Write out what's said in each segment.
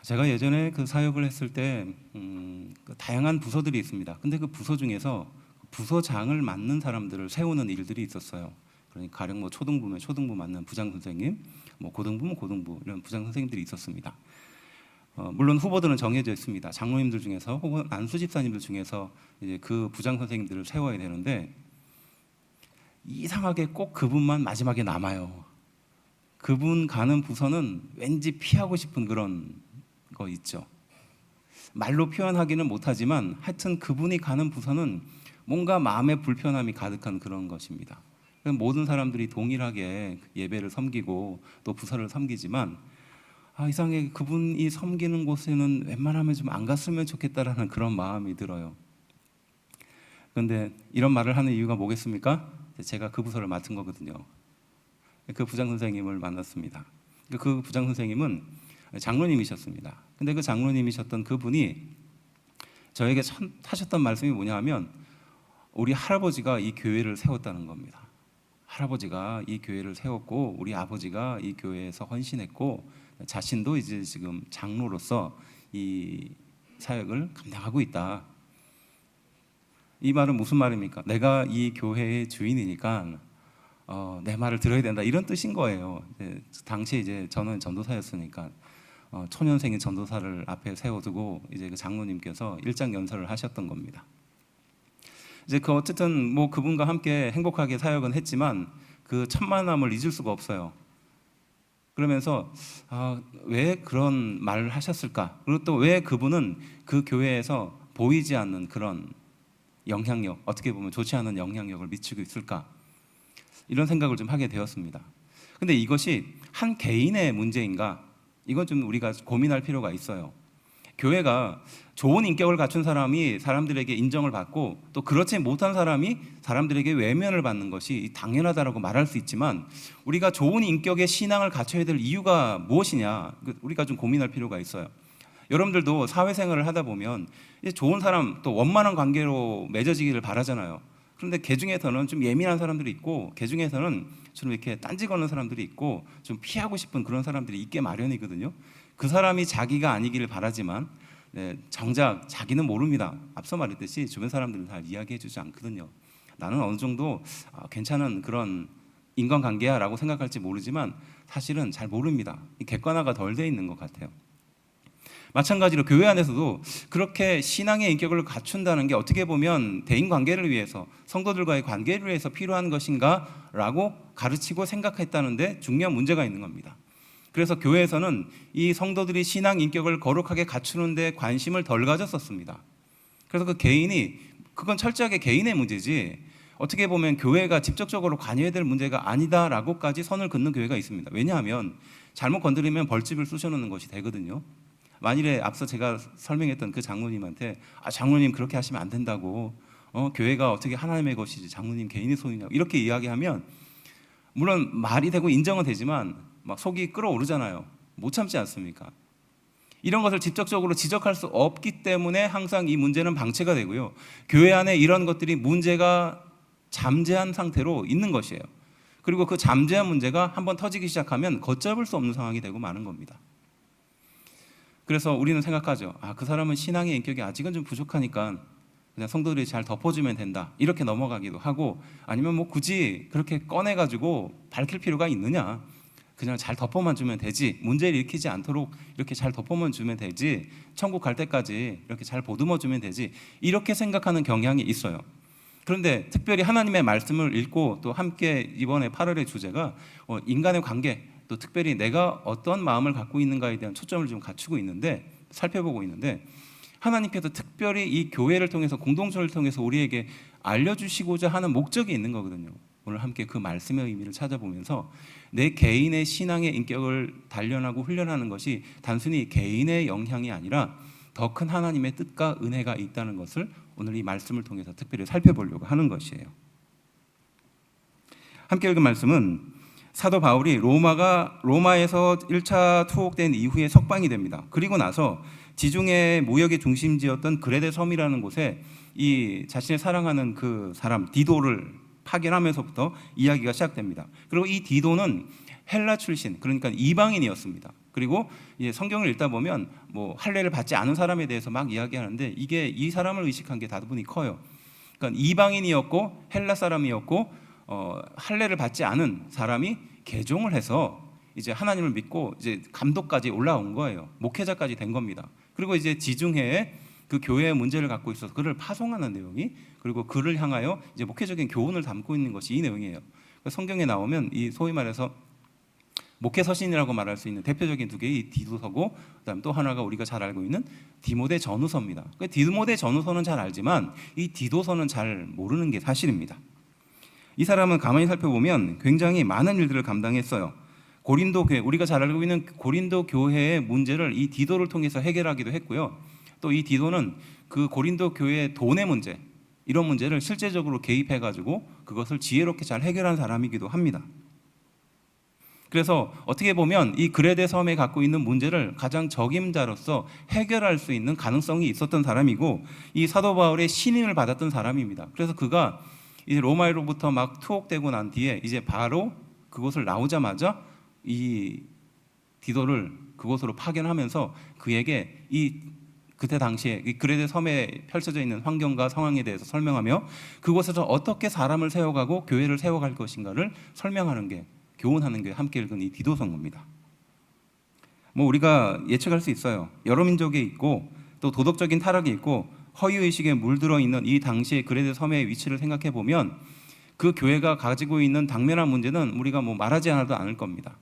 제가 예전에 그 사역을 했을 때 그 다양한 부서들이 있습니다. 근데 그 부서 중에서 부서장을 맡는 사람들을 세우는 일들이 있었어요. 그러니까 가령 뭐 초등부면 초등부 맡는 부장 선생님, 뭐 고등부면 고등부 이런 부장 선생님들이 있었습니다. 물론 후보들은 정해져 있습니다. 장로님들 중에서 혹은 안수 집사님들 중에서 이제 그 부장 선생님들을 세워야 되는데 이상하게 꼭 그분만 마지막에 남아요. 그분 가는 부서는 왠지 피하고 싶은 그런 거 있죠. 말로 표현하기는 못하지만 하여튼 그분이 가는 부서는 뭔가 마음의 불편함이 가득한 그런 것입니다. 모든 사람들이 동일하게 예배를 섬기고 또 부서를 섬기지만 이상하게 그분이 섬기는 곳에는 웬만하면 좀 안 갔으면 좋겠다라는 그런 마음이 들어요. 그런데 이런 말을 하는 이유가 뭐겠습니까? 제가 그 부서를 맡은 거거든요. 그 부장 선생님을 만났습니다. 그 부장 선생님은 장로님이셨습니다. 근데 그 장로님이셨던 그분이 저에게 하셨던 말씀이 뭐냐 하면 우리 할아버지가 이 교회를 세웠다는 겁니다. 할아버지가 이 교회를 세웠고 우리 아버지가 이 교회에서 헌신했고 자신도 이제 지금 장로로서 이 사역을 감당하고 있다. 이 말은 무슨 말입니까? 내가 이 교회의 주인이니까 내 말을 들어야 된다 이런 뜻인 거예요. 당시에 이제 저는 전도사였으니까 초년생인 전도사를 앞에 세워두고 이제 그 장로님께서 일장 연설을 하셨던 겁니다. 이제 그 어쨌든 뭐 그분과 함께 행복하게 사역은 했지만 그 천만남을 잊을 수가 없어요. 그러면서 왜 그런 말을 하셨을까? 그리고 또 왜 그분은 그 교회에서 보이지 않는 그런 영향력, 어떻게 보면 좋지 않은 영향력을 미치고 있을까? 이런 생각을 좀 하게 되었습니다. 근데 이것이 한 개인의 문제인가? 이건 좀 우리가 고민할 필요가 있어요. 교회가 좋은 인격을 갖춘 사람이 사람들에게 인정을 받고 또 그렇지 못한 사람이 사람들에게 외면을 받는 것이 당연하다라고 말할 수 있지만 우리가 좋은 인격의 신앙을 갖춰야 될 이유가 무엇이냐? 우리가 좀 고민할 필요가 있어요. 여러분들도 사회생활을 하다 보면 좋은 사람 또 원만한 관계로 맺어지기를 바라잖아요. 그런데 개 중에서는 좀 예민한 사람들이 있고 개 중에서는 좀 이렇게 딴지 거는 사람들이 있고 좀 피하고 싶은 그런 사람들이 있게 마련이거든요. 그 사람이 자기가 아니기를 바라지만 정작 자기는 모릅니다. 앞서 말했듯이 주변 사람들은 잘 이야기해 주지 않거든요. 나는 어느 정도 괜찮은 그런 인간관계야 라고 생각할지 모르지만 사실은 잘 모릅니다. 객관화가 덜 돼 있는 것 같아요. 마찬가지로 교회 안에서도 그렇게 신앙의 인격을 갖춘다는 게 어떻게 보면 대인관계를 위해서 성도들과의 관계를 위해서 필요한 것인가 라고 가르치고 생각했다는데 중요한 문제가 있는 겁니다. 그래서 교회에서는 이 성도들이 신앙 인격을 거룩하게 갖추는 데 관심을 덜 가졌었습니다. 그래서 그 개인이 그건 철저하게 개인의 문제지 어떻게 보면 교회가 직접적으로 관여해야 될 문제가 아니다라고까지 선을 긋는 교회가 있습니다. 왜냐하면 잘못 건드리면 벌집을 쑤셔놓는 것이 되거든요. 만일에 앞서 제가 설명했던 그 장로님한테 장로님 그렇게 하시면 안 된다고 교회가 어떻게 하나님의 것이지 장로님 개인의 소유냐고 이렇게 이야기하면 물론 말이 되고 인정은 되지만 막 속이 끓어오르잖아요. 못 참지 않습니까? 이런 것을 직접적으로 지적할 수 없기 때문에 항상 이 문제는 방치가 되고요. 교회 안에 이런 것들이 문제가 잠재한 상태로 있는 것이에요. 그리고 그 잠재한 문제가 한번 터지기 시작하면 걷잡을 수 없는 상황이 되고 마는 겁니다. 그래서 우리는 생각하죠. 그 사람은 신앙의 인격이 아직은 좀 부족하니까 그냥 성도들이 잘 덮어주면 된다 이렇게 넘어가기도 하고 아니면 뭐 굳이 그렇게 꺼내가지고 밝힐 필요가 있느냐 그냥 잘 덮어만 주면 되지 문제를 일으키지 않도록 이렇게 잘 덮어만 주면 되지 천국 갈 때까지 이렇게 잘 보듬어 주면 되지 이렇게 생각하는 경향이 있어요. 그런데 특별히 하나님의 말씀을 읽고 또 함께 이번에 8월의 주제가 인간의 관계 또 특별히 내가 어떤 마음을 갖고 있는가에 대한 초점을 좀 갖추고 있는데 살펴보고 있는데 하나님께서 특별히 이 교회를 통해서 공동체를 통해서 우리에게 알려주시고자 하는 목적이 있는 거거든요. 오늘 함께 그 말씀의 의미를 찾아보면서 내 개인의 신앙의 인격을 단련하고 훈련하는 것이 단순히 개인의 영향이 아니라 더 큰 하나님의 뜻과 은혜가 있다는 것을 오늘 이 말씀을 통해서 특별히 살펴보려고 하는 것이에요. 함께 읽은 말씀은 사도 바울이 로마에서 1차 투옥된 이후에 석방이 됩니다. 그리고 나서 지중해 무역의 중심지였던 그레데 섬이라는 곳에 이 자신을 사랑하는 그 사람 디도를 파견하면서부터 이야기가 시작됩니다. 그리고 이 디도는 헬라 출신, 그러니까 이방인이었습니다. 그리고 이제 성경을 읽다 보면 뭐 할례를 받지 않은 사람에 대해서 막 이야기하는데 이게 이 사람을 의식한 게 다분히 커요. 그러니까 이방인이었고 헬라 사람이었고 할례를 받지 않은 사람이 개종을 해서 이제 하나님을 믿고 이제 감독까지 올라온 거예요. 목회자까지 된 겁니다. 그리고 이제 지중해에 그 교회의 문제를 갖고 있어서 그를 파송하는 내용이, 그리고 그를 향하여 이제 목회적인 교훈을 담고 있는 것이 이 내용이에요. 성경에 나오면 이 소위 말해서 목회 서신이라고 말할 수 있는 대표적인 두 개의 디도서고, 그다음 또 하나가 우리가 잘 알고 있는 디모데 전후서입니다. 디모데 전후서는 잘 알지만 이 디도서는 잘 모르는 게 사실입니다. 이 사람은 가만히 살펴보면 굉장히 많은 일들을 감당했어요. 고린도 교회, 우리가 잘 알고 있는 고린도 교회의 문제를 이 디도를 통해서 해결하기도 했고요. 또 이 디도는 그 고린도 교회의 돈의 문제, 이런 문제를 실제적으로 개입해가지고 그것을 지혜롭게 잘 해결한 사람이기도 합니다. 그래서 어떻게 보면 이 그레데 섬에 갖고 있는 문제를 가장 적임자로서 해결할 수 있는 가능성이 있었던 사람이고, 이 사도 바울의 신임을 받았던 사람입니다. 그래서 그가 이제 로마로부터 막 투옥되고 난 뒤에 이제 바로 그곳을 나오자마자 이 디도를 그곳으로 파견하면서 그에게 그때 당시에 이 그레데 섬에 펼쳐져 있는 환경과 상황에 대해서 설명하며 그곳에서 어떻게 사람을 세워가고 교회를 세워갈 것인가를 설명하는 게, 교훈하는 게 함께 읽은 이 디도서입니다. 뭐 우리가 예측할 수 있어요. 여러 민족에 있고 또 도덕적인 타락이 있고 허위의식에 물들어 있는 이 당시의 그레데 섬의 위치를 생각해 보면 그 교회가 가지고 있는 당면한 문제는 우리가 뭐 말하지 않아도 않을 겁니다.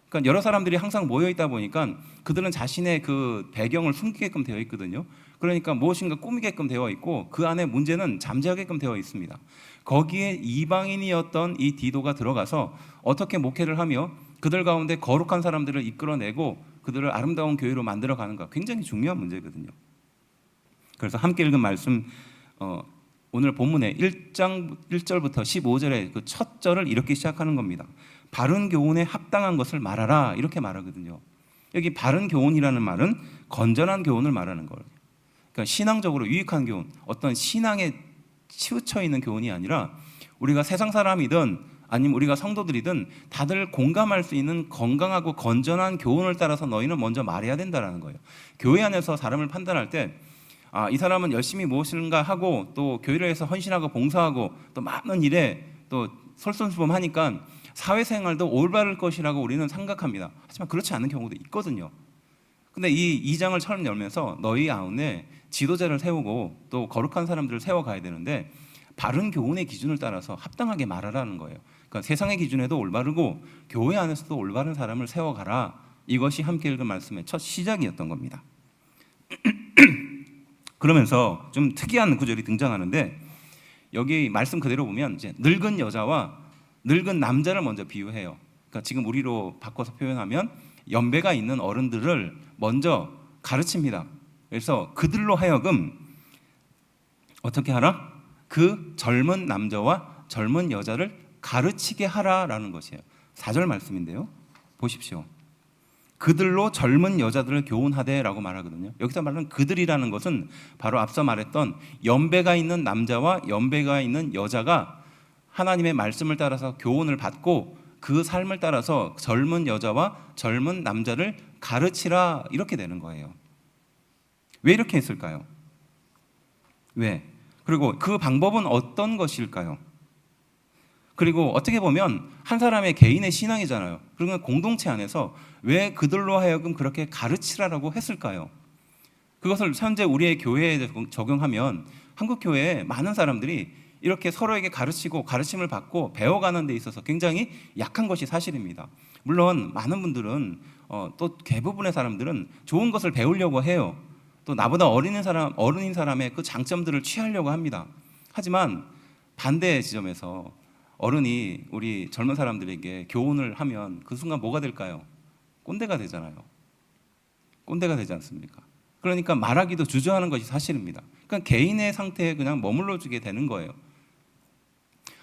그러니까 여러 사람들이 항상 모여 있다 보니까 그들은 자신의 그 배경을 숨기게끔 되어 있거든요. 그러니까 무엇인가 꾸미게끔 되어 있고 그 안에 문제는 잠재하게끔 되어 있습니다. 거기에 이방인이었던 이 디도가 들어가서 어떻게 목회를 하며 그들 가운데 거룩한 사람들을 이끌어내고 그들을 아름다운 교회로 만들어가는가, 굉장히 중요한 문제거든요. 그래서 함께 읽은 말씀, 오늘 본문의 1장 1절부터 15절의 그 첫 절을 이렇게 시작하는 겁니다. 바른 교훈에 합당한 것을 말하라, 이렇게 말하거든요. 여기 바른 교훈이라는 말은 건전한 교훈을 말하는 거예요. 그러니까 신앙적으로 유익한 교훈, 어떤 신앙에 치우쳐 있는 교훈이 아니라 우리가 세상 사람이든 아니면 우리가 성도들이든 다들 공감할 수 있는 건강하고 건전한 교훈을 따라서 너희는 먼저 말해야 된다는 거예요. 교회 안에서 사람을 판단할 때 이 사람은 열심히 무엇인가 하고 또 교회를 위해서 헌신하고 봉사하고 또 많은 일에 또 솔선수범하니까 사회생활도 올바를 것이라고 우리는 생각합니다. 하지만 그렇지 않은 경우도 있거든요. 근데 이 2장을 처음 열면서 너희 가운데 지도자를 세우고 또 거룩한 사람들을 세워가야 되는데 바른 교훈의 기준을 따라서 합당하게 말하라는 거예요. 그러니까 세상의 기준에도 올바르고 교회 안에서도 올바른 사람을 세워가라. 이것이 함께 읽은 말씀의 첫 시작이었던 겁니다. 그러면서 좀 특이한 구절이 등장하는데, 여기 말씀 그대로 보면 이제 늙은 여자와 늙은 남자를 먼저 비유해요. 그러니까 지금 우리로 바꿔서 표현하면 연배가 있는 어른들을 먼저 가르칩니다. 그래서 그들로 하여금 어떻게 하라? 그 젊은 남자와 젊은 여자를 가르치게 하라라는 것이에요. 4절 말씀인데요. 보십시오. 그들로 젊은 여자들을 교훈하되라고 말하거든요. 여기서 말하는 그들이라는 것은 바로 앞서 말했던 연배가 있는 남자와 연배가 있는 여자가 하나님의 말씀을 따라서 교훈을 받고 그 삶을 따라서 젊은 여자와 젊은 남자를 가르치라, 이렇게 되는 거예요. 왜 이렇게 했을까요? 왜? 그리고 그 방법은 어떤 것일까요? 그리고 어떻게 보면 한 사람의 개인의 신앙이잖아요. 그러면 공동체 안에서 왜 그들로 하여금 그렇게 가르치라라고 했을까요? 그것을 현재 우리의 교회에 적용하면 한국 교회에 많은 사람들이 이렇게 서로에게 가르치고 가르침을 받고 배워가는 데 있어서 굉장히 약한 것이 사실입니다. 물론 많은 분들은 또 대부분의 사람들은 좋은 것을 배우려고 해요. 또 나보다 어른인 사람의 그 장점들을 취하려고 합니다. 하지만 반대의 지점에서 어른이 우리 젊은 사람들에게 교훈을 하면 그 순간 뭐가 될까요? 꼰대가 되잖아요. 꼰대가 되지 않습니까? 그러니까 말하기도 주저하는 것이 사실입니다. 그러니까 개인의 상태에 그냥 머물러 주게 되는 거예요.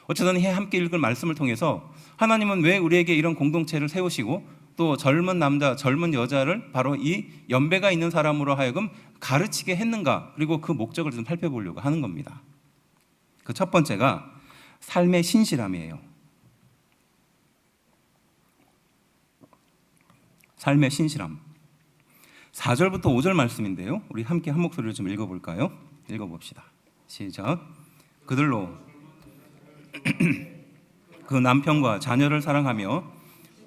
어쨌든 함께 읽을 말씀을 통해서 하나님은 왜 우리에게 이런 공동체를 세우시고 또 젊은 남자, 젊은 여자를 바로 이 연배가 있는 사람으로 하여금 가르치게 했는가, 그리고 그 목적을 좀 살펴보려고 하는 겁니다. 그 첫 번째가 삶의 신실함이에요. 삶의 신실함. 4절부터 5절 말씀인데요. 우리 함께 한 목소리를 좀 읽어볼까요? 읽어봅시다. 시작. 그들로 그 남편과 자녀를 사랑하며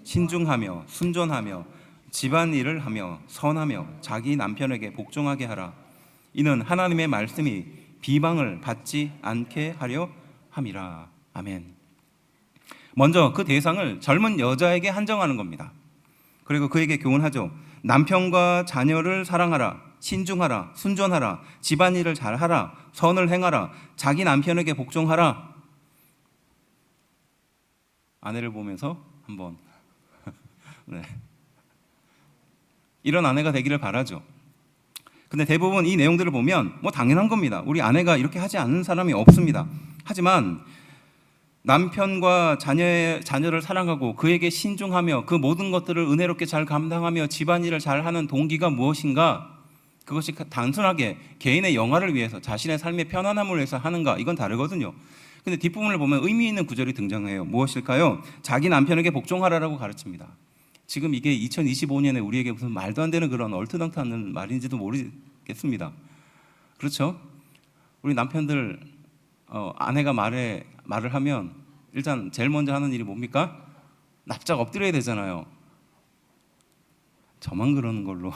신중하며 순전하며 집안일을 하며 선하며 자기 남편에게 복종하게 하라. 이는 하나님의 말씀이 비방을 받지 않게 하려 함이라. 아멘. 먼저 그 대상을 젊은 여자에게 한정하는 겁니다. 그리고 그에게 교훈하죠. 남편과 자녀를 사랑하라, 신중하라, 순전하라, 집안일을 잘하라, 선을 행하라, 자기 남편에게 복종하라. 아내를 보면서 한번 네. 이런 아내가 되기를 바라죠. 근데 대부분 이 내용들을 보면 뭐 당연한 겁니다. 우리 아내가 이렇게 하지 않는 사람이 없습니다. 하지만 남편과 자녀를 사랑하고 그에게 신중하며 그 모든 것들을 은혜롭게 잘 감당하며 집안일을 잘하는 동기가 무엇인가? 그것이 단순하게 개인의 영화를 위해서 자신의 삶의 편안함을 위해서 하는가? 이건 다르거든요. 근데 뒷부분을 보면 의미 있는 구절이 등장해요. 무엇일까요? 자기 남편에게 복종하라라고 가르칩니다. 지금 이게 2025년에 우리에게 무슨 말도 안 되는 그런 얼토당토하는 말인지도 모르겠습니다. 그렇죠? 우리 남편들 아내가 말을 하면 일단 제일 먼저 하는 일이 뭡니까? 납작 엎드려야 되잖아요. 저만 그러는 걸로.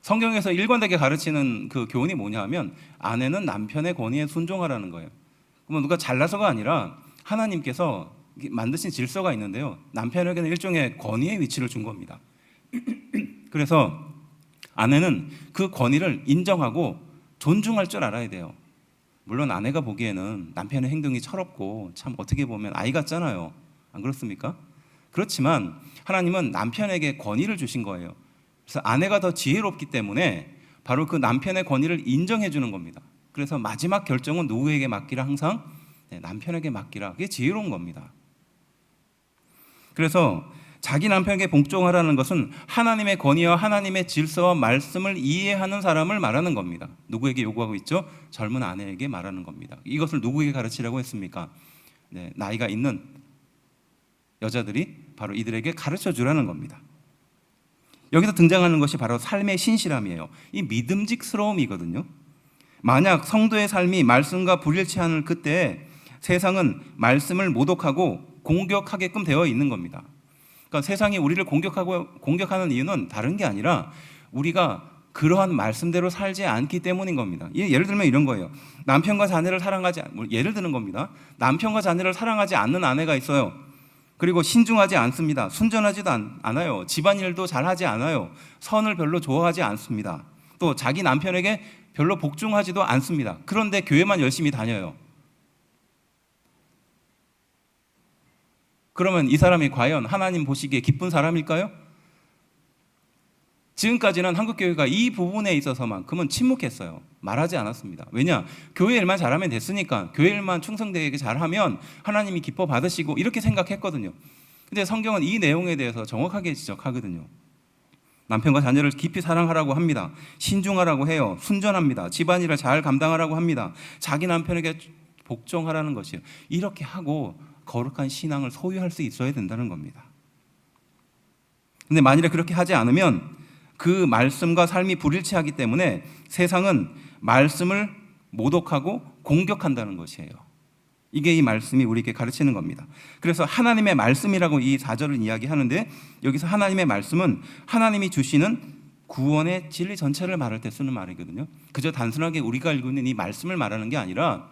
성경에서 일관되게 가르치는 그 교훈이 뭐냐 하면 아내는 남편의 권위에 순종하라는 거예요. 그러면 누가 잘나서가 아니라 하나님께서 만드신 질서가 있는데요. 남편에게는 일종의 권위의 위치를 준 겁니다. 그래서 아내는 그 권위를 인정하고 존중할 줄 알아야 돼요. 물론 아내가 보기에는 남편의 행동이 철없고 참 어떻게 보면 아이 같잖아요. 안 그렇습니까? 그렇지만 하나님은 남편에게 권위를 주신 거예요. 그래서 아내가 더 지혜롭기 때문에 바로 그 남편의 권위를 인정해 주는 겁니다. 그래서 마지막 결정은 누구에게 맡기라? 항상 남편에게 맡기라. 그게 지혜로운 겁니다. 그래서 자기 남편에게 복종하라는 것은 하나님의 권위와 하나님의 질서와 말씀을 이해하는 사람을 말하는 겁니다. 누구에게 요구하고 있죠? 젊은 아내에게 말하는 겁니다. 이것을 누구에게 가르치라고 했습니까? 나이가 있는 여자들이 바로 이들에게 가르쳐 주라는 겁니다. 여기서 등장하는 것이 바로 삶의 신실함이에요. 이 믿음직스러움이거든요. 만약 성도의 삶이 말씀과 불일치하는 그때 세상은 말씀을 모독하고 공격하게끔 되어 있는 겁니다. 그러니까 세상이 우리를 공격하는 이유는 다른 게 아니라 우리가 그러한 말씀대로 살지 않기 때문인 겁니다. 예를 들면 이런 거예요. 남편과 자녀를 예를 드는 겁니다. 남편과 자녀를 사랑하지 않는 아내가 있어요. 그리고 신중하지 않습니다. 순전하지도 않아요. 집안일도 잘하지 않아요. 선을 별로 좋아하지 않습니다. 또 자기 남편에게 별로 복종하지도 않습니다. 그런데 교회만 열심히 다녀요. 그러면 이 사람이 과연 하나님 보시기에 기쁜 사람일까요? 지금까지는 한국교회가 이 부분에 있어서만큼은 침묵했어요. 말하지 않았습니다. 왜냐? 교회 일만 잘하면 됐으니까, 교회 일만 충성되게 잘하면 하나님이 기뻐 받으시고 이렇게 생각했거든요. 근데 성경은 이 내용에 대해서 정확하게 지적하거든요. 남편과 자녀를 깊이 사랑하라고 합니다. 신중하라고 해요. 순전합니다. 집안일을 잘 감당하라고 합니다. 자기 남편에게 복종하라는 것이에요. 이렇게 하고 거룩한 신앙을 소유할 수 있어야 된다는 겁니다. 근데 만일에 그렇게 하지 않으면 그 말씀과 삶이 불일치하기 때문에 세상은 말씀을 모독하고 공격한다는 것이에요. 이게 이 말씀이 우리에게 가르치는 겁니다. 그래서 하나님의 말씀이라고 이 4절을 이야기하는데 여기서 하나님의 말씀은 하나님이 주시는 구원의 진리 전체를 말할 때 쓰는 말이거든요. 그저 단순하게 우리가 알고 있는 이 말씀을 말하는 게 아니라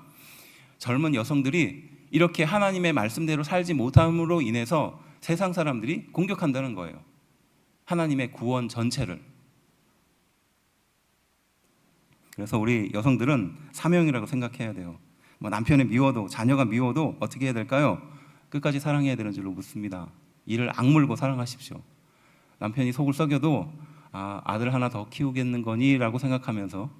젊은 여성들이 이렇게 하나님의 말씀대로 살지 못함으로 인해서 세상 사람들이 공격한다는 거예요. 하나님의 구원 전체를. 그래서 우리 여성들은 사명이라고 생각해야 돼요. 뭐 남편이 미워도 자녀가 미워도 어떻게 해야 될까요? 끝까지 사랑해야 되는 줄로 묻습니다. 이를 악물고 사랑하십시오. 남편이 속을 썩여도 아들 하나 더 키우겠는 거니? 라고 생각하면서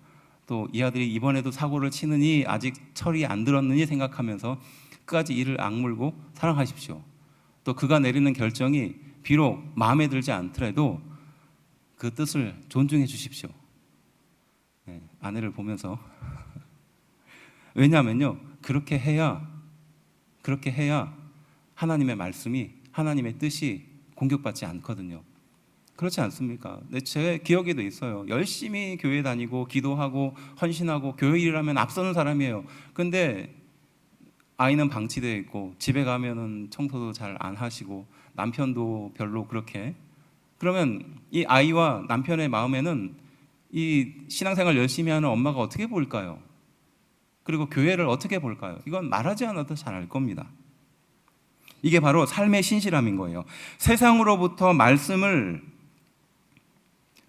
또 이 아들이 이번에도 사고를 치느니 아직 철이 안 들었느니 생각하면서 끝까지 이를 악물고 사랑하십시오. 또 그가 내리는 결정이 비록 마음에 들지 않더라도 그 뜻을 존중해 주십시오. 아내를 보면서 왜냐하면요, 그렇게 해야 하나님의 말씀이, 하나님의 뜻이 공격받지 않거든요. 그렇지 않습니까? 제 기억에도 있어요. 열심히 교회 다니고 기도하고 헌신하고 교회 일을 하면 앞서는 사람이에요. 근데 아이는 방치되어 있고 집에 가면은 청소도 잘 안 하시고 남편도 별로 그렇게, 그러면 이 아이와 남편의 마음에는 이 신앙생활 열심히 하는 엄마가 어떻게 보일까요? 그리고 교회를 어떻게 볼까요? 이건 말하지 않아도 잘 알 겁니다. 이게 바로 삶의 신실함인 거예요. 세상으로부터 말씀을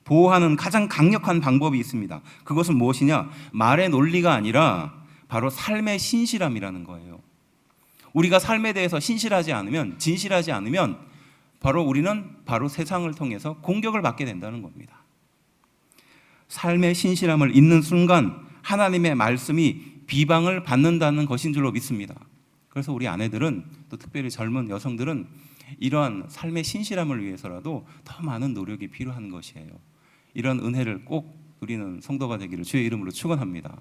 보호하는 가장 강력한 방법이 있습니다. 그것은 무엇이냐? 말의 논리가 아니라 바로 삶의 신실함이라는 거예요. 우리가 삶에 대해서 신실하지 않으면, 진실하지 않으면 우리는 세상을 통해서 공격을 받게 된다는 겁니다. 삶의 신실함을 잇는 순간 하나님의 말씀이 비방을 받는다는 것인 줄로 믿습니다. 그래서 우리 아내들은, 또 특별히 젊은 여성들은 이러한 삶의 신실함을 위해서라도 더 많은 노력이 필요한 것이에요. 이런 은혜를 꼭 누리는 성도가 되기를 주의 이름으로 축원합니다.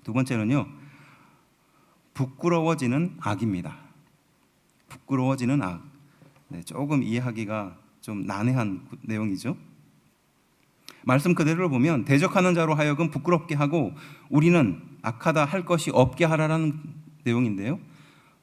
두 번째는요, 부끄러워지는 악입니다. 부끄러워지는 악. 조금 이해하기가 좀 난해한 내용이죠. 말씀 그대로를 보면 대적하는 자로 하여금 부끄럽게 하고 우리는 악하다 할 것이 없게 하라라는 내용인데요.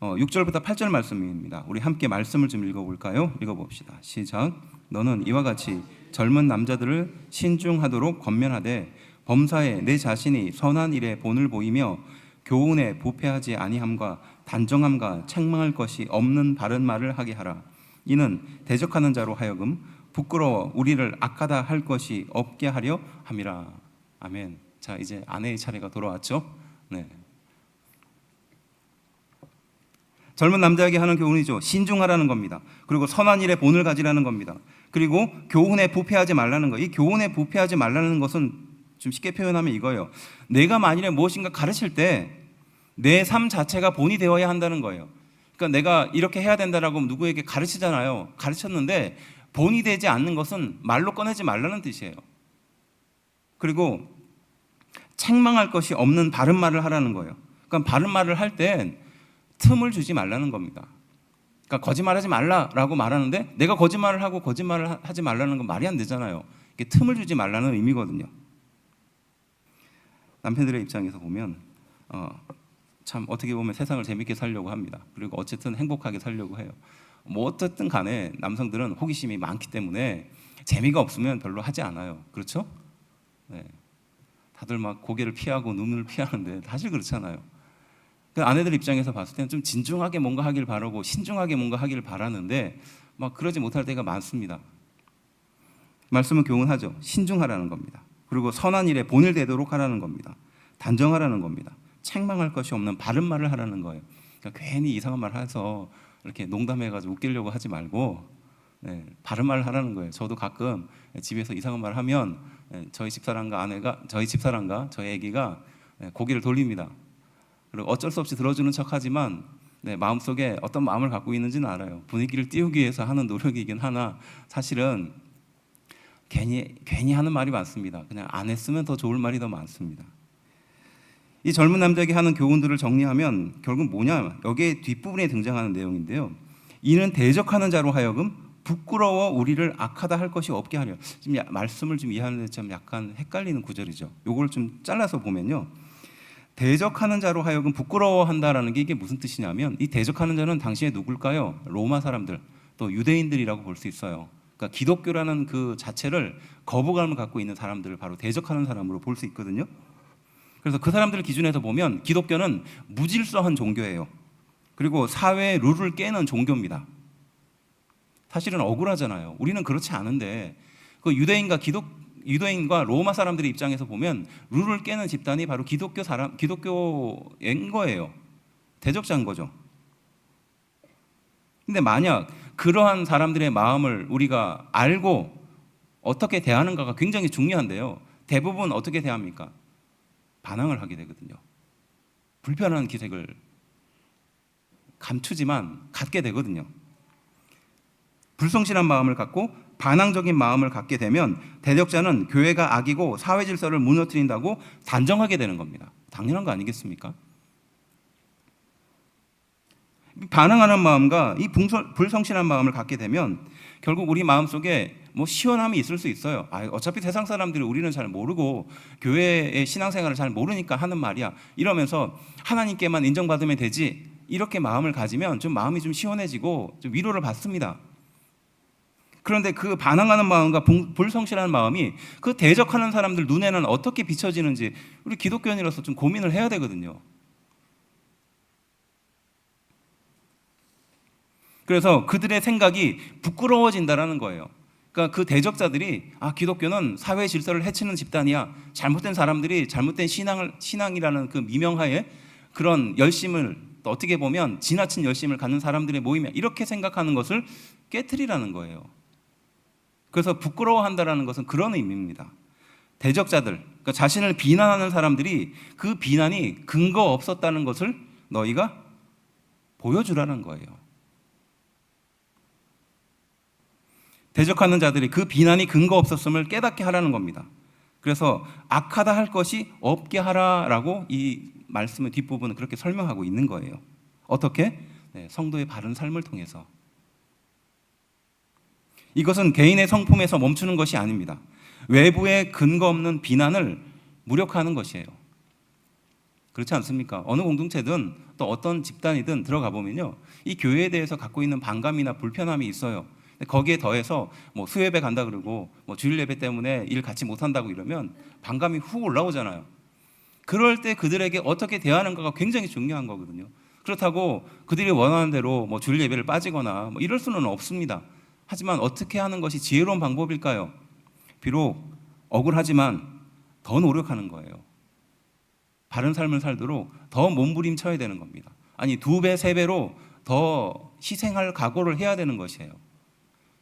6절부터 8절 말씀입니다. 우리 함께 말씀을 좀 읽어볼까요? 읽어봅시다. 시작. 너는 이와 같이 젊은 남자들을 신중하도록 권면하되 범사에 내 자신이 선한 일에 본을 보이며 교훈에 부패하지 아니함과 단정함과 책망할 것이 없는 바른 말을 하게 하라. 이는 대적하는 자로 하여금 부끄러워 우리를 악하다 할 것이 없게 하려 함이라. 아멘. 자, 이제 아내의 차례가 돌아왔죠. 네. 젊은 남자에게 하는 교훈이죠. 신중하라는 겁니다. 그리고 선한 일에 본을 가지라는 겁니다. 그리고 교훈에 부패하지 말라는 거. 이 교훈에 부패하지 말라는 것은 좀 쉽게 표현하면 이거예요. 내가 만일에 무엇인가 가르칠 때 내 삶 자체가 본이 되어야 한다는 거예요. 그러니까 내가 이렇게 해야 된다라고 누구에게 가르치잖아요. 가르쳤는데 본이 되지 않는 것은 말로 꺼내지 말라는 뜻이에요. 그리고 책망할 것이 없는 바른 말을 하라는 거예요. 그러니까 바른 말을 할 땐 틈을 주지 말라는 겁니다. 그러니까 거짓말하지 말라라고 말하는데 내가 거짓말을 하고 거짓말을 하지 말라는 건 말이 안 되잖아요. 이게 틈을 주지 말라는 의미거든요. 남편들의 입장에서 보면 참 어떻게 보면 세상을 재밌게 살려고 합니다. 그리고 어쨌든 행복하게 살려고 해요. 뭐 어쨌든 간에 남성들은 호기심이 많기 때문에 재미가 없으면 별로 하지 않아요. 그렇죠? 네. 다들 막 고개를 피하고 눈을 피하는데 사실 그렇잖아요. 그 아내들 입장에서 봤을 때는 좀 진중하게 뭔가 하길 바라고 신중하게 뭔가 하길 바라는데 막 그러지 못할 때가 많습니다. 말씀은 교훈하죠. 신중하라는 겁니다. 그리고 선한 일에 본을 되도록 하라는 겁니다. 단정하라는 겁니다. 책망할 것이 없는 바른 말을 하라는 거예요. 그러니까 괜히 이상한 말 해서 이렇게 농담해가지고 웃기려고 하지 말고 바른 말을 하라는 거예요. 저도 가끔 집에서 이상한 말 하면 저희 집사람과 저희 아기가 고개를 돌립니다. 그리고 어쩔 수 없이 들어주는 척하지만 마음속에 어떤 마음을 갖고 있는지는 알아요. 분위기를 띄우기 위해서 하는 노력이긴 하나 사실은 괜히 하는 말이 많습니다. 그냥 안 했으면 더 좋을 말이 더 많습니다. 이 젊은 남자에게 하는 교훈들을 정리하면 결국 뭐냐? 여기에 뒷부분에 등장하는 내용인데요. 이는 대적하는 자로 하여금 부끄러워 우리를 악하다 할 것이 없게 하려. 지금 말씀을 좀 이해하는데 좀 약간 헷갈리는 구절이죠. 요걸 좀 잘라서 보면요. 대적하는 자로 하여금 부끄러워한다라는 게 이게 무슨 뜻이냐면 이 대적하는 자는 당시에 누굴까요? 로마 사람들, 또 유대인들이라고 볼 수 있어요. 그러니까 기독교라는 그 자체를 거부감을 갖고 있는 사람들을 바로 대적하는 사람으로 볼 수 있거든요. 그래서 그 사람들 기준에서 보면 기독교는 무질서한 종교예요. 그리고 사회의 룰을 깨는 종교입니다. 사실은 억울하잖아요. 우리는 그렇지 않은데 그 유대인과 로마 사람들의 입장에서 보면 룰을 깨는 집단이 바로 기독교인 거예요. 대적자인 거죠. 근데 만약 그러한 사람들의 마음을 우리가 알고 어떻게 대하는가가 굉장히 중요한데요. 대부분 어떻게 대합니까? 반항을 하게 되거든요. 불편한 기색을 감추지만 갖게 되거든요. 불성실한 마음을 갖고 반항적인 마음을 갖게 되면 대적자는 교회가 악이고 사회 질서를 무너뜨린다고 단정하게 되는 겁니다. 당연한 거 아니겠습니까? 반항하는 마음과 이 불성실한 마음을 갖게 되면 결국 우리 마음속에 뭐 시원함이 있을 수 있어요. 어차피 세상 사람들이 우리는 잘 모르고 교회의 신앙생활을 잘 모르니까 하는 말이야, 이러면서 하나님께만 인정받으면 되지, 이렇게 마음을 가지면 좀 마음이 좀 시원해지고 좀 위로를 받습니다. 그런데 그 반항하는 마음과 불성실한 마음이 그 대적하는 사람들 눈에는 어떻게 비춰지는지 우리 기독교인으로서 좀 고민을 해야 되거든요. 그래서 그들의 생각이 부끄러워진다라는 거예요. 그러니까 그 대적자들이 기독교는 사회 질서를 해치는 집단이야, 잘못된 사람들이 잘못된 신앙이라는 그 미명하에 그런 열심을, 또 어떻게 보면 지나친 열심을 갖는 사람들의 모임이야, 이렇게 생각하는 것을 깨트리라는 거예요. 그래서 부끄러워한다라는 것은 그런 의미입니다. 대적자들, 그러니까 자신을 비난하는 사람들이 그 비난이 근거 없었다는 것을 너희가 보여주라는 거예요. 대적하는 자들이 그 비난이 근거 없었음을 깨닫게 하라는 겁니다. 그래서 악하다 할 것이 없게 하라라고 이 말씀의 뒷부분은 그렇게 설명하고 있는 거예요. 어떻게? 성도의 바른 삶을 통해서. 이것은 개인의 성품에서 멈추는 것이 아닙니다. 외부의 근거 없는 비난을 무력화하는 것이에요. 그렇지 않습니까? 어느 공동체든 또 어떤 집단이든 들어가 보면요, 이 교회에 대해서 갖고 있는 반감이나 불편함이 있어요. 거기에 더해서 뭐 수요예배 간다 그러고 뭐 주일 예배 때문에 일 같이 못 한다고 이러면 반감이 훅 올라오잖아요. 그럴 때 그들에게 어떻게 대하는가가 굉장히 중요한 거거든요. 그렇다고 그들이 원하는 대로 뭐 주일 예배를 빠지거나 뭐 이럴 수는 없습니다. 하지만 어떻게 하는 것이 지혜로운 방법일까요? 비록 억울하지만 더 노력하는 거예요. 바른 삶을 살도록 더 몸부림쳐야 되는 겁니다. 아니 2배, 3배로 더 희생할 각오를 해야 되는 것이에요.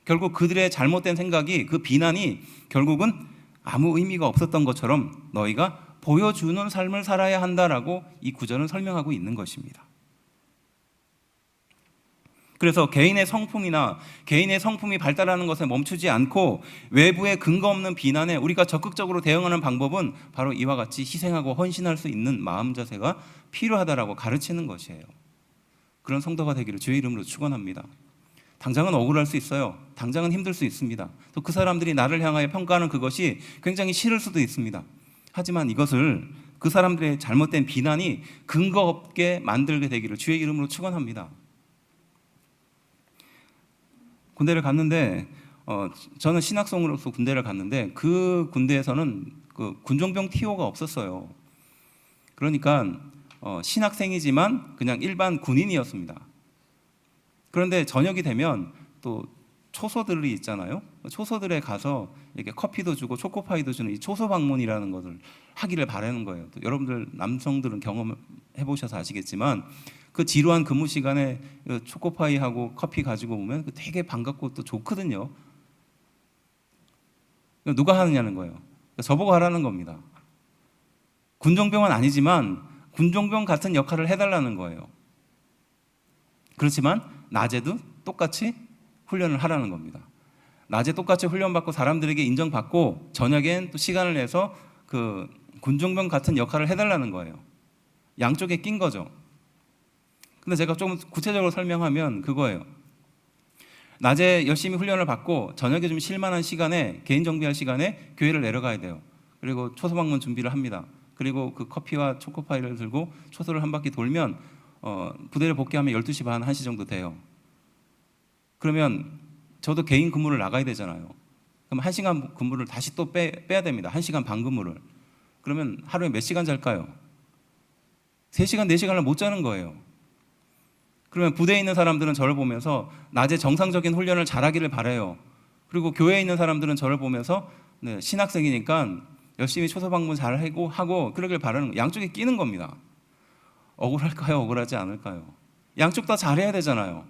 결국 그들의 잘못된 생각이, 그 비난이 결국은 아무 의미가 없었던 것처럼 너희가 보여주는 삶을 살아야 한다라고 이 구절은 설명하고 있는 것입니다. 그래서 개인의 성품이 발달하는 것에 멈추지 않고 외부의 근거 없는 비난에 우리가 적극적으로 대응하는 방법은 바로 이와 같이 희생하고 헌신할 수 있는 마음 자세가 필요하다라고 가르치는 것이에요. 그런 성도가 되기를 주의 이름으로 축원합니다. 당장은 억울할 수 있어요. 당장은 힘들 수 있습니다. 또 그 사람들이 나를 향하여 평가하는 그것이 굉장히 싫을 수도 있습니다. 하지만 이것을, 그 사람들의 잘못된 비난이 근거 없게 만들게 되기를 주의 이름으로 축원합니다. 군대를 갔는데 저는 신학생으로서 군대를 갔는데 그 군대에서는 그 군종병 TO가 없었어요. 그러니까 신학생이지만 그냥 일반 군인이었습니다. 그런데 저녁이 되면 또 초소들이 있잖아요. 초소들에 가서 이렇게 커피도 주고 초코파이도 주는 이 초소 방문이라는 것을 하기를 바라는 거예요. 또 여러분들 남성들은 경험해 보셔서 아시겠지만 그 지루한 근무 시간에 초코파이하고 커피 가지고 오면 되게 반갑고 또 좋거든요. 누가 하느냐는 거예요. 저보고 하라는 겁니다. 군종병은 아니지만 군종병 같은 역할을 해달라는 거예요. 그렇지만 낮에도 똑같이 훈련을 하라는 겁니다. 낮에 똑같이 훈련받고 사람들에게 인정받고 저녁엔 또 시간을 내서 그 군종병 같은 역할을 해달라는 거예요. 양쪽에 낀 거죠. 근데 제가 좀 구체적으로 설명하면 그거예요. 낮에 열심히 훈련을 받고 저녁에 좀 쉴만한 시간에, 개인 정비할 시간에 교회를 내려가야 돼요. 그리고 초소방문 준비를 합니다. 그리고 그 커피와 초코파이를 들고 초소를 한 바퀴 돌면 부대를 복귀하면 12시 반, 1시 정도 돼요. 그러면 저도 개인 근무를 나가야 되잖아요. 그럼 1시간 근무를 다시 또 빼야 됩니다. 1시간 반 근무를. 그러면 하루에 몇 시간 잘까요? 3시간, 4시간을 못 자는 거예요. 그러면 부대에 있는 사람들은 저를 보면서 낮에 정상적인 훈련을 잘하기를 바라요. 그리고 교회에 있는 사람들은 저를 보면서 신학생이니까 열심히 초소방문 하고 그러길 바라는 거예요. 양쪽에 끼는 겁니다. 억울할까요? 억울하지 않을까요? 양쪽 다 잘해야 되잖아요.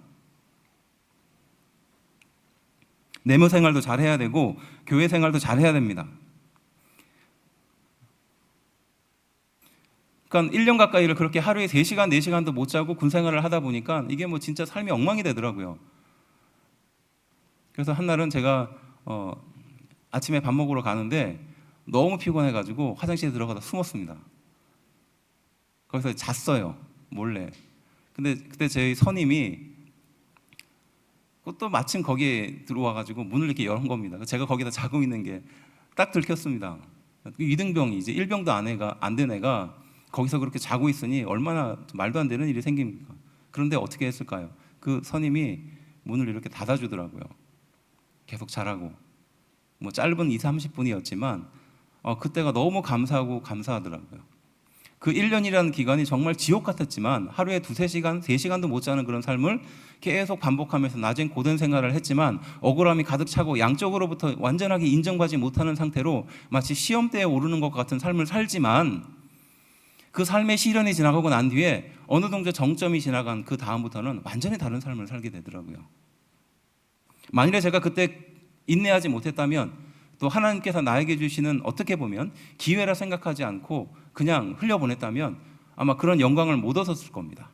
내무 생활도 잘해야 되고 교회 생활도 잘해야 됩니다. 그러니까 1년 가까이를 그렇게 하루에 3시간, 4시간도 못 자고 군 생활을 하다 보니까 이게 뭐 진짜 삶이 엉망이 되더라고요. 그래서 한날은 제가 아침에 밥 먹으러 가는데 너무 피곤해가지고 화장실에 들어가다 숨었습니다. 거기서 잤어요, 몰래. 근데 그때 저희 선임이 또 마침 거기에 들어와가지고 문을 이렇게 연 겁니다. 제가 거기다 자고 있는 게 딱 들켰습니다. 이등병이 이제 1병도 안 된 애가 거기서 그렇게 자고 있으니 얼마나 말도 안 되는 일이 생깁니까? 그런데 어떻게 했을까요? 그 선임이 문을 이렇게 닫아주더라고요. 계속 자라고. 뭐 짧은 20-30분이었지만 그때가 너무 감사하고 감사하더라고요. 그 1년이라는 기간이 정말 지옥 같았지만 하루에 2-3시간, 3시간도 못 자는 그런 삶을 계속 반복하면서 낮엔 고된 생활을 했지만 억울함이 가득 차고 양쪽으로부터 완전하게 인정받지 못하는 상태로 마치 시험대에 오르는 것 같은 삶을 살지만 그 삶의 시련이 지나가고 난 뒤에 어느 정도 정점이 지나간 그 다음부터는 완전히 다른 삶을 살게 되더라고요. 만일에 제가 그때 인내하지 못했다면 또 하나님께서 나에게 주시는 어떻게 보면 기회라 생각하지 않고 그냥 흘려보냈다면 아마 그런 영광을 못 얻었을 겁니다.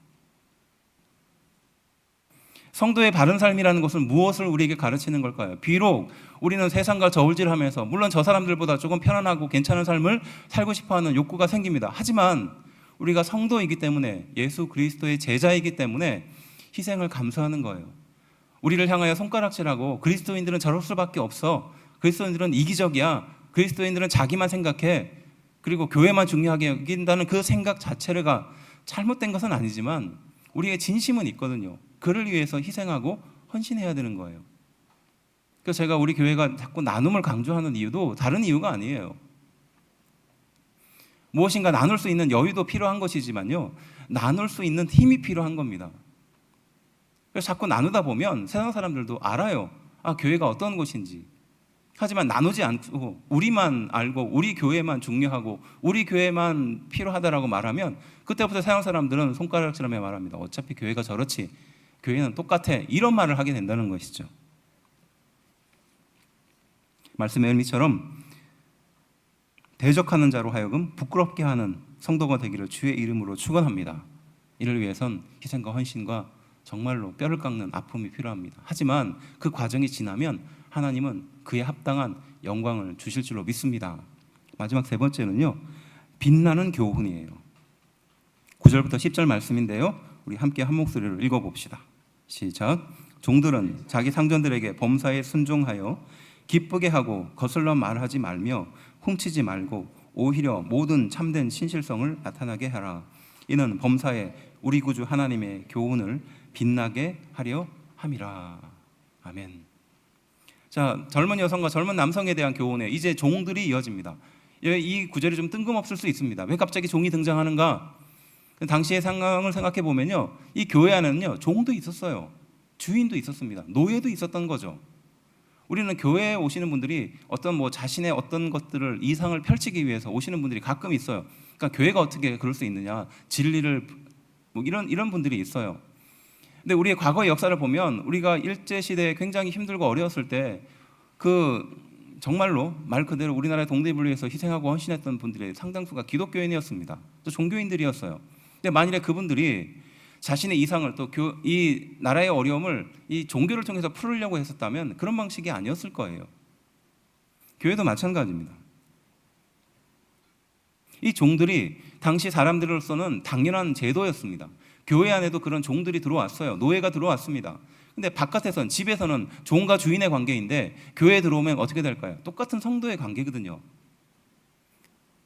성도의 바른 삶이라는 것은 무엇을 우리에게 가르치는 걸까요? 비록 우리는 세상과 저울질하면서 물론 저 사람들보다 조금 편안하고 괜찮은 삶을 살고 싶어하는 욕구가 생깁니다. 하지만 우리가 성도이기 때문에 예수 그리스도의 제자이기 때문에 희생을 감수하는 거예요. 우리를 향하여 손가락질하고 그리스도인들은 저럴 수밖에 없어, 그리스도인들은 이기적이야, 그리스도인들은 자기만 생각해, 그리고 교회만 중요하게 여긴다는 그 생각 자체가 잘못된 것은 아니지만 우리의 진심은 있거든요. 그를 위해서 희생하고 헌신해야 되는 거예요. 그래서 제가 우리 교회가 자꾸 나눔을 강조하는 이유도 다른 이유가 아니에요. 무엇인가 나눌 수 있는 여유도 필요한 것이지만요, 나눌 수 있는 힘이 필요한 겁니다. 그래서 자꾸 나누다 보면 세상 사람들도 알아요. 교회가 어떤 곳인지. 하지만 나누지 않고 우리만 알고 우리 교회만 중요하고 우리 교회만 필요하다라고 말하면 그때부터 세상 사람들은 손가락질하며 말합니다. 어차피 교회가 저렇지, 교회는 똑같아, 이런 말을 하게 된다는 것이죠. 말씀의 의미처럼 대적하는 자로 하여금 부끄럽게 하는 성도가 되기를 주의 이름으로 축원합니다. 이를 위해선 희생과 헌신과 정말로 뼈를 깎는 아픔이 필요합니다. 하지만 그 과정이 지나면 하나님은 그에 합당한 영광을 주실 줄로 믿습니다. 마지막 세 번째는요, 빛나는 교훈이에요. 9절부터 10절 말씀인데요, 우리 함께 한 목소리로 읽어봅시다. 시작. 종들은 자기 상전들에게 범사에 순종하여 기쁘게 하고 거슬러 말하지 말며 훔치지 말고 오히려 모든 참된 신실성을 나타나게 하라. 이는 범사에 우리 구주 하나님의 교훈을 빛나게 하려 함이라. 아멘. 자, 젊은 여성과 젊은 남성에 대한 교훈에 이제 종들이 이어집니다. 이 구절이 좀 뜬금없을 수 있습니다. 왜 갑자기 종이 등장하는가? 당시의 상황을 생각해 보면요, 이 교회 안에는요 종도 있었어요. 주인도 있었습니다. 노예도 있었던 거죠. 우리는 교회에 오시는 분들이 어떤 자신의 어떤 것들을 이상을 펼치기 위해서 오시는 분들이 가끔 있어요. 그러니까 교회가 어떻게 그럴 수 있느냐, 진리를 이런 분들이 있어요. 근데 우리의 과거의 역사를 보면 우리가 일제 시대에 굉장히 힘들고 어려웠을 때 정말로 말 그대로 우리나라의 독립을 위해서 희생하고 헌신했던 분들의 상당수가 기독교인이었습니다. 또 종교인들이었어요. 근데 만일에 그분들이 자신의 이상을 또 이 나라의 어려움을 이 종교를 통해서 풀으려고 했었다면 그런 방식이 아니었을 거예요. 교회도 마찬가지입니다. 이 종들이 당시 사람들로서는 당연한 제도였습니다. 교회 안에도 그런 종들이 들어왔어요. 노예가 들어왔습니다. 근데 바깥에서는, 집에서는 종과 주인의 관계인데 교회에 들어오면 어떻게 될까요? 똑같은 성도의 관계거든요.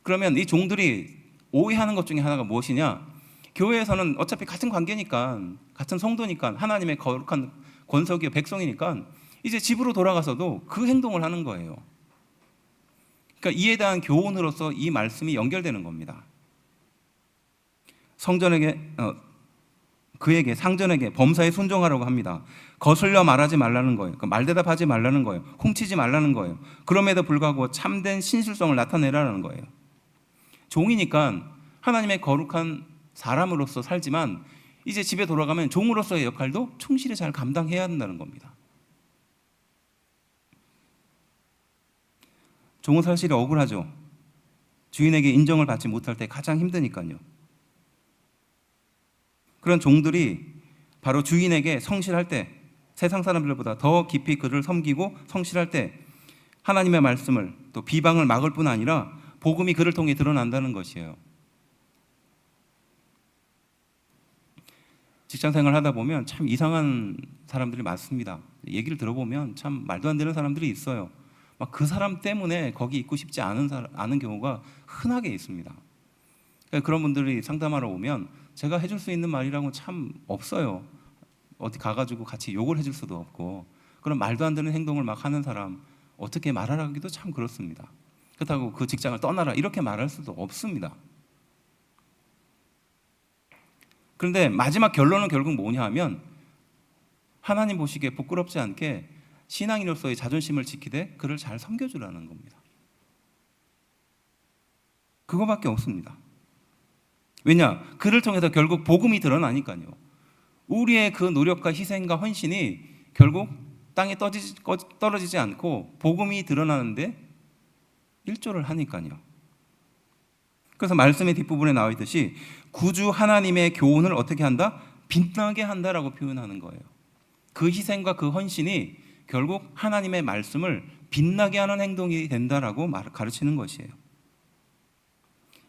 그러면 이 종들이 오해하는 것 중에 하나가 무엇이냐? 교회에서는 어차피 같은 관계니까, 같은 성도니까, 하나님의 거룩한 권속의 백성이니까 이제 집으로 돌아가서도 그 행동을 하는 거예요. 그러니까 이에 대한 교훈으로서 이 말씀이 연결되는 겁니다. 그에게 상전에게 범사에 순종하라고 합니다. 거슬려 말하지 말라는 거예요. 그러니까 말대답하지 말라는 거예요. 훔치지 말라는 거예요. 그럼에도 불구하고 참된 신실성을 나타내라는 거예요. 종이니까 하나님의 거룩한 사람으로서 살지만 이제 집에 돌아가면 종으로서의 역할도 충실히 잘 감당해야 한다는 겁니다. 종은 사실 억울하죠. 주인에게 인정을 받지 못할 때 가장 힘드니까요. 그런 종들이 바로 주인에게 성실할 때, 세상 사람들보다 더 깊이 그를 섬기고 성실할 때 하나님의 말씀을 또 비방을 막을 뿐 아니라 복음이 그를 통해 드러난다는 것이에요. 직장생활 하다 보면 참 이상한 사람들이 많습니다. 얘기를 들어보면 참 말도 안 되는 사람들이 있어요. 막 그 사람 때문에 거기 있고 싶지 않은 경우가 흔하게 있습니다. 그러니까 그런 분들이 상담하러 오면 제가 해줄 수 있는 말이라고 참 없어요. 어디 가가지고 같이 욕을 해줄 수도 없고, 그런 말도 안 되는 행동을 막 하는 사람 어떻게 말하기도 참 그렇습니다. 그렇다고 그 직장을 떠나라 이렇게 말할 수도 없습니다. 그런데 마지막 결론은 결국 뭐냐 하면, 하나님 보시기에 부끄럽지 않게 신앙인으로서의 자존심을 지키되 그를 잘 섬겨주라는 겁니다. 그거밖에 없습니다. 왜냐? 그를 통해서 결국 복음이 드러나니까요. 우리의 그 노력과 희생과 헌신이 결국 땅에 떨어지지 않고 복음이 드러나는데 일조를 하니까요. 그래서 말씀의 뒷부분에 나와 있듯이 구주 하나님의 교훈을 어떻게 한다? 빛나게 한다라고 표현하는 거예요. 그 희생과 그 헌신이 결국 하나님의 말씀을 빛나게 하는 행동이 된다라고 가르치는 것이에요.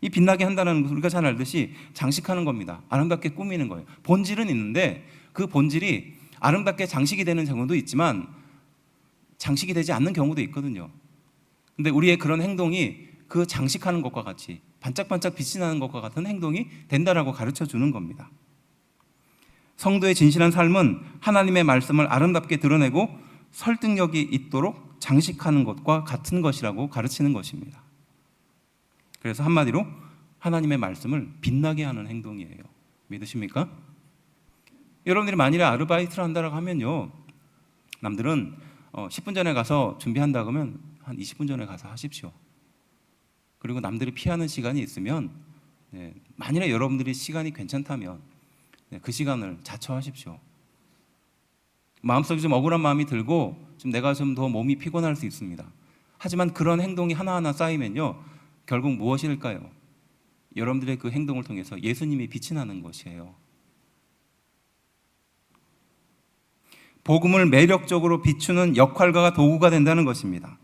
이 빛나게 한다는 것은 우리가 잘 알듯이 장식하는 겁니다. 아름답게 꾸미는 거예요. 본질은 있는데 그 본질이 아름답게 장식이 되는 경우도 있지만 장식이 되지 않는 경우도 있거든요. 근데 우리의 그런 행동이 그 장식하는 것과 같이 반짝반짝 빛이 나는 것과 같은 행동이 된다라고 가르쳐 주는 겁니다. 성도의 진실한 삶은 하나님의 말씀을 아름답게 드러내고 설득력이 있도록 장식하는 것과 같은 것이라고 가르치는 것입니다. 그래서 한마디로 하나님의 말씀을 빛나게 하는 행동이에요. 믿으십니까? 여러분들이 만일에 아르바이트를 한다고 하면요, 남들은 10분 전에 가서 준비한다 그러면 한 20분 전에 가서 하십시오. 그리고 남들이 피하는 시간이 있으면 만일에 여러분들이 시간이 괜찮다면 그 시간을 자처하십시오. 마음속에 좀 억울한 마음이 들고 좀 내가 좀 더 몸이 피곤할 수 있습니다. 하지만 그런 행동이 하나하나 쌓이면요, 결국 무엇일까요? 여러분들의 그 행동을 통해서 예수님이 빛이 나는 것이에요. 복음을 매력적으로 비추는 역할과 도구가 된다는 것입니다.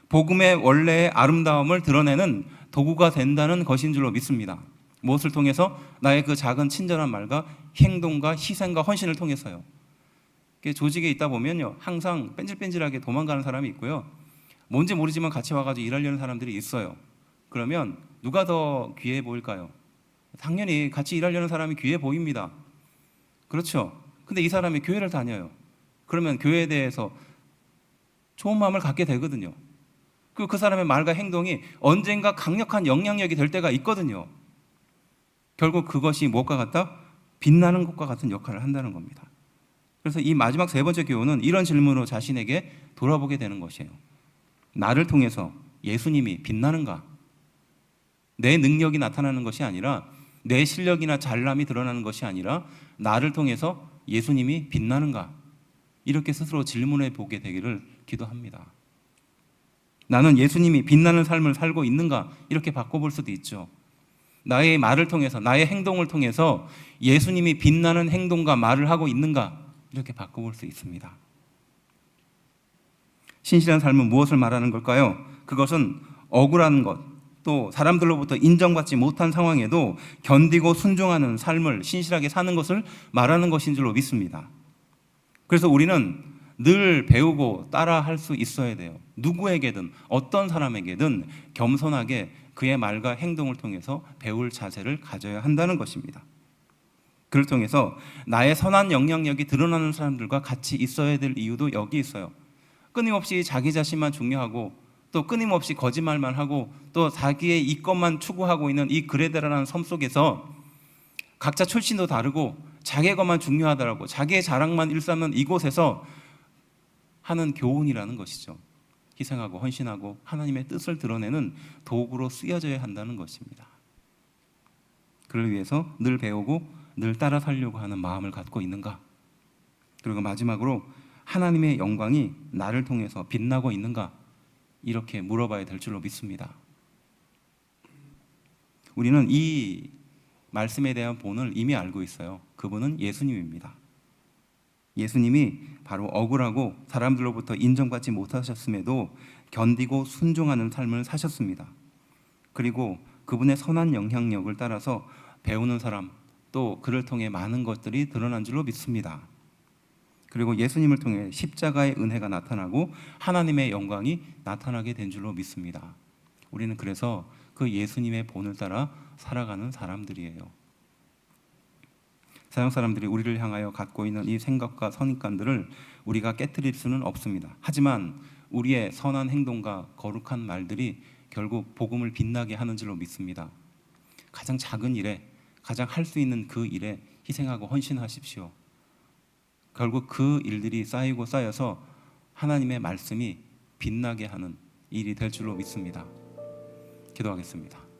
복음의 원래의 아름다움을 드러내는 도구가 된다는 것인 줄로 믿습니다. 무엇을 통해서? 나의 그 작은 친절한 말과 행동과 희생과 헌신을 통해서요. 조직에 있다 보면요, 항상 뺀질뺀질하게 도망가는 사람이 있고요, 뭔지 모르지만 같이 와가지고 일하려는 사람들이 있어요. 그러면 누가 더 귀해 보일까요? 당연히 같이 일하려는 사람이 귀해 보입니다. 그렇죠? 근데 이 사람이 교회를 다녀요. 그러면 교회에 대해서 좋은 마음을 갖게 되거든요. 그 사람의 말과 행동이 언젠가 강력한 영향력이 될 때가 있거든요. 결국 그것이 무엇과 같다? 빛나는 것과 같은 역할을 한다는 겁니다. 그래서 이 마지막 세 번째 교훈은 이런 질문으로 자신에게 돌아보게 되는 것이에요. 나를 통해서 예수님이 빛나는가? 내 능력이 나타나는 것이 아니라, 내 실력이나 잘남이 드러나는 것이 아니라 나를 통해서 예수님이 빛나는가? 이렇게 스스로 질문해 보게 되기를 기도합니다. 나는 예수님이 빛나는 삶을 살고 있는가? 이렇게 바꿔볼 수도 있죠. 나의 말을 통해서, 나의 행동을 통해서 예수님이 빛나는 행동과 말을 하고 있는가? 이렇게 바꿔볼 수 있습니다. 신실한 삶은 무엇을 말하는 걸까요? 그것은 억울한 것, 또 사람들로부터 인정받지 못한 상황에도 견디고 순종하는 삶을 신실하게 사는 것을 말하는 것인 줄로 믿습니다. 그래서 우리는 늘 배우고 따라할 수 있어야 돼요. 누구에게든 어떤 사람에게든 겸손하게 그의 말과 행동을 통해서 배울 자세를 가져야 한다는 것입니다. 그를 통해서 나의 선한 영향력이 드러나는 사람들과 같이 있어야 될 이유도 여기 있어요. 끊임없이 자기 자신만 중요하고 또 끊임없이 거짓말만 하고 또 자기의 이것만 추구하고 있는 이 그레데라라는 섬 속에서 각자 출신도 다르고 자기의 것만 중요하더라고 자기의 자랑만 일삼는 이곳에서 하는 교훈이라는 것이죠. 희생하고 헌신하고 하나님의 뜻을 드러내는 도구로 쓰여져야 한다는 것입니다. 그를 위해서 늘 배우고 늘 따라 살려고 하는 마음을 갖고 있는가? 그리고 마지막으로 하나님의 영광이 나를 통해서 빛나고 있는가? 이렇게 물어봐야 될 줄로 믿습니다. 우리는 이 말씀에 대한 본을 이미 알고 있어요. 그분은 예수님입니다. 예수님이 바로 억울하고 사람들로부터 인정받지 못하셨음에도 견디고 순종하는 삶을 사셨습니다. 그리고 그분의 선한 영향력을 따라서 배우는 사람, 또 그를 통해 많은 것들이 드러난 줄로 믿습니다. 그리고 예수님을 통해 십자가의 은혜가 나타나고 하나님의 영광이 나타나게 된 줄로 믿습니다. 우리는 그래서 그 예수님의 본을 따라 살아가는 사람들이에요. 세상 사람들이 우리를 향하여 갖고 있는 이 생각과 선입관들을 우리가 깨트릴 수는 없습니다. 하지만 우리의 선한 행동과 거룩한 말들이 결국 복음을 빛나게 하는 줄로 믿습니다. 가장 작은 일에, 가장 할 수 있는 그 일에 희생하고 헌신하십시오. 결국 그 일들이 쌓이고 쌓여서 하나님의 말씀이 빛나게 하는 일이 될 줄로 믿습니다. 기도하겠습니다.